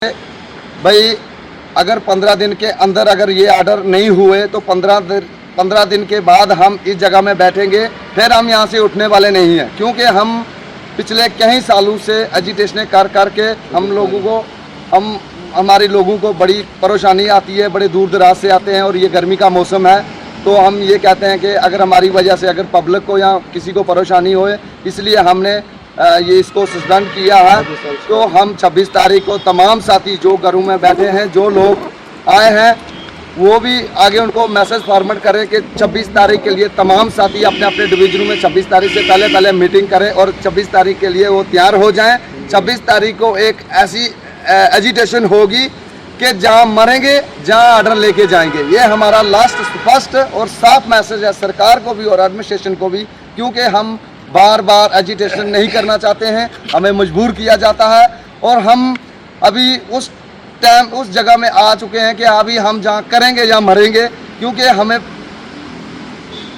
भाई अगर 15 दिन के अंदर अगर ये ऑर्डर नहीं हुए तो 15 दिन के बाद हम इस जगह में बैठेंगे। फिर हम यहाँ से उठने वाले नहीं हैं, क्योंकि हम पिछले कई सालों से एजिटेशन कर करके हमारे लोगों को बड़ी परेशानी आती है, बड़े दूर दराज से आते हैं और ये गर्मी का मौसम है। तो हम ये कहते हैं कि अगर हमारी वजह से अगर पब्लिक को या किसी को परेशानी होए, इसलिए हमने ये इसको सस्पेंड किया है। तो हम 26 तारीख को तमाम साथी जो घरों में बैठे हैं, जो लोग आए हैं, वो भी आगे उनको मैसेज फॉरवर्ड करें कि 26 तारीख के लिए तमाम साथी अपने अपने डिवीजनों में 26 तारीख से पहले मीटिंग करें और 26 तारीख के लिए वो तैयार हो जाएं। 26 तारीख को एक ऐसी एजिटेशन होगी कि जहां मरेंगे, जहां ऑर्डर लेके जाएंगे। ये हमारा लास्ट स्पष्ट और साफ मैसेज है सरकार को भी और एडमिनिस्ट्रेशन को भी, क्योंकि हम बार बार एजिटेशन नहीं करना चाहते हैं, हमें मजबूर किया जाता है और हम अभी उस जगह में आ चुके हैं कि अभी हम जहाँ करेंगे या मरेंगे। क्योंकि हमें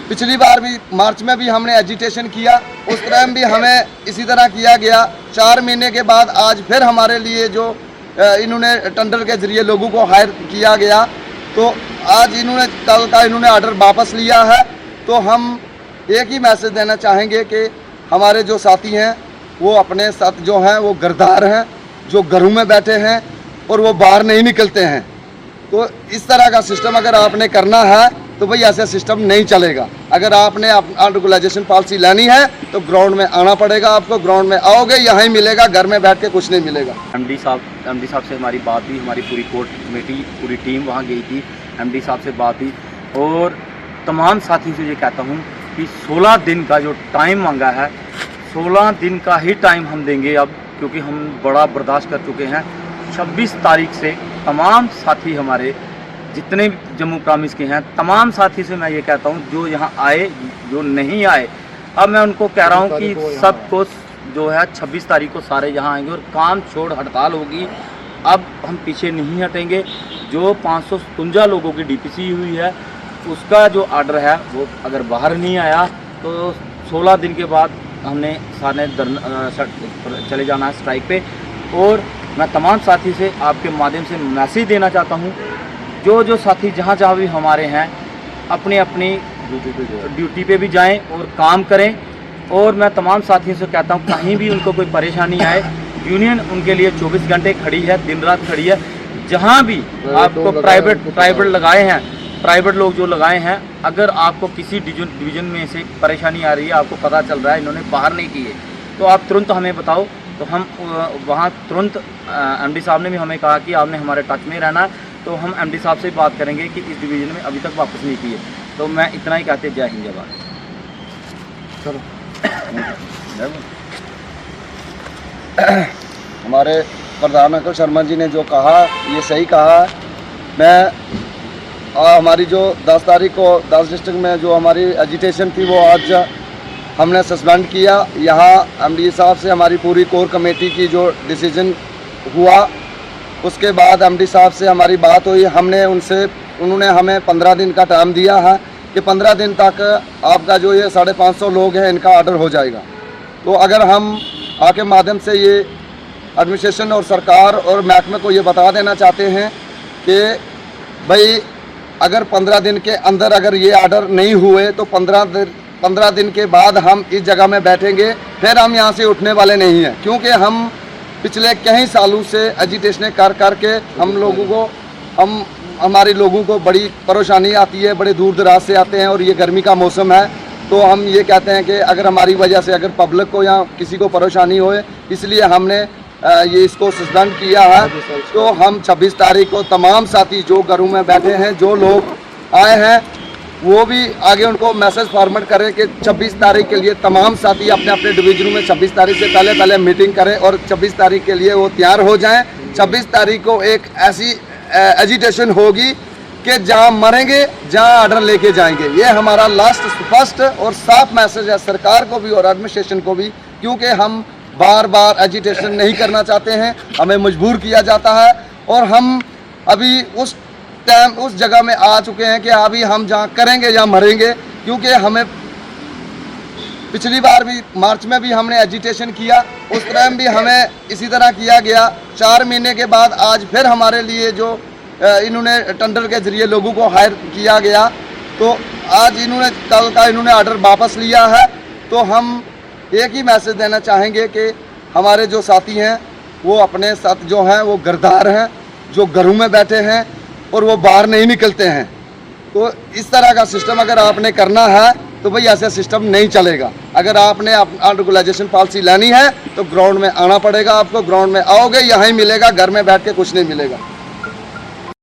पिछली बार भी मार्च में भी हमने एजिटेशन किया, उस टाइम भी हमें इसी तरह किया गया। 4 महीने के बाद आज फिर हमारे लिए जो इन्होंने टेंडर के जरिए लोगों को हायर किया गया, तो आज इन्होंने कल का इन्होंने ऑर्डर वापस लिया है। तो हम एक ही मैसेज देना चाहेंगे कि हमारे जो साथी हैं वो अपने साथ जो हैं वो गरदार हैं, जो घरों में बैठे हैं और वो बाहर नहीं निकलते हैं। तो इस तरह का सिस्टम अगर आपने करना है तो भाई ऐसा सिस्टम नहीं चलेगा। अगर आपने रेगुलाइजेशन पॉलिसी लेनी है तो ग्राउंड में आना पड़ेगा। आपको ग्राउंड में आओगे यहाँ ही मिलेगा, घर में बैठ के कुछ नहीं मिलेगा। एमडी साहब से हमारी बात हुई, हमारी पूरी कोर कमेटी पूरी टीम वहाँ गई थी, एमडी साहब से बात हुई और तमाम साथी से ये कहता हूँ कि 16 दिन का जो टाइम मांगा है, 16 दिन का ही टाइम हम देंगे अब, क्योंकि हम बड़ा बर्दाश्त कर चुके हैं। 26 तारीख से तमाम साथी हमारे जितने जम्मू प्रामिस के हैं, तमाम साथी से मैं ये कहता हूँ जो यहाँ आए, जो नहीं आए, अब मैं उनको कह रहा हूँ कि सबको जो है 26 तारीख को सारे यहाँ आएंगे और काम छोड़ हड़ताल होगी। अब हम पीछे नहीं हटेंगे। जो 557 लोगों की डीपीसी हुई है उसका जो ऑर्डर है वो अगर बाहर नहीं आया तो 16 दिन के बाद हमने सारे चले जाना है स्ट्राइक पे। और मैं तमाम साथी से आपके माध्यम से मैसेज देना चाहता हूँ, जो साथी जहाँ भी हमारे हैं अपनी अपनी ड्यूटी पे भी जाएं और काम करें। और मैं तमाम साथियों से कहता हूँ कहीं भी उनको कोई परेशानी आए, यूनियन उनके लिए 24 घंटे खड़ी है, दिन रात खड़ी है। जहाँ भी आपको प्राइवेट लगाए हैं, प्राइवेट लोग जो लगाए हैं, अगर आपको किसी डिवीज़न में से परेशानी आ रही है, आपको पता चल रहा है इन्होंने बाहर नहीं किए, तो आप तुरंत हमें बताओ। तो हम वहाँ तुरंत एमडी साहब ने भी हमें कहा कि आपने हमारे टच में रहना है, तो हम एमडी साहब से बात करेंगे कि इस डिवीज़न में अभी तक वापस नहीं किए। तो मैं इतना ही कहते, जय हिंद जय भारत। चलो हमारे प्रधान अंकल शर्मा जी ने जो कहा ये सही कहा। मैं हमारी जो 10 तारीख को 10 डिस्ट्रिक्ट में जो हमारी एजिटेशन थी वो आज हमने सस्पेंड किया। यहाँ एमडी साहब से हमारी पूरी कोर कमेटी की जो डिसीजन हुआ, उसके बाद एमडी साहब से हमारी बात हुई। उन्होंने हमें 15 दिन का टाइम दिया है कि 15 दिन तक आपका जो ये 550 लोग हैं इनका ऑर्डर हो जाएगा। तो अगर हम आपके माध्यम से ये एडमिनिस्ट्रेशन और सरकार और महकमे को ये बता देना चाहते हैं कि भाई अगर 15 दिन के अंदर अगर ये ऑर्डर नहीं हुए तो 15 दिन के बाद हम इस जगह में बैठेंगे। फिर हम यहाँ से उठने वाले नहीं हैं, क्योंकि हम पिछले कई सालों से एजिटेशन कर करके हमारे लोगों को बड़ी परेशानी आती है, बड़े दूर दराज से आते हैं और ये गर्मी का मौसम है। तो हम ये कहते हैं कि अगर हमारी वजह से अगर पब्लिक को या किसी को परेशानी होए, इसलिए हमने ये इसको सस्पेंड किया है। तो हम 26 तारीख को तमाम साथी जो घरों में बैठे हैं, जो लोग आए हैं, वो भी आगे उनको मैसेज फॉरवर्ड करें कि 26 तारीख के लिए तमाम साथी अपने अपने डिवीजनों में 26 तारीख से पहले मीटिंग करें और 26 तारीख के लिए वो तैयार हो जाएं। 26 तारीख को एक ऐसी एजिटेशन होगी कि जहां मरेंगे, जहां ऑर्डर लेके जाएंगे। ये हमारा लास्ट स्पष्ट और साफ मैसेज है सरकार को भी और एडमिनिस्ट्रेशन को भी, क्योंकि हम बार बार एजिटेशन नहीं करना चाहते हैं, हमें मजबूर किया जाता है। और हम अभी उस जगह में आ चुके हैं कि अभी हम जहाँ करेंगे या मरेंगे। क्योंकि हमें पिछली बार भी मार्च में भी हमने एजिटेशन किया, उस टाइम भी हमें इसी तरह किया गया। 4 महीने के बाद आज फिर हमारे लिए जो इन्होंने टेंडर के जरिए लोगों को हायर किया गया, तो आज इन्होंने कल का इन्होंने ऑर्डर वापस लिया है। तो हम एक ही मैसेज देना चाहेंगे कि हमारे जो साथी हैं वो अपने साथ जो हैं वो गरदार हैं, जो घरों में बैठे हैं और वो बाहर नहीं निकलते हैं। तो इस तरह का सिस्टम अगर आपने करना है तो भाई ऐसा सिस्टम नहीं चलेगा। अगर आपने रेगुलाइजेशन पॉलिसी लेनी है तो ग्राउंड में आना पड़ेगा। आपको ग्राउंड में आओगे यहाँ ही मिलेगा, घर में बैठ के कुछ नहीं मिलेगा।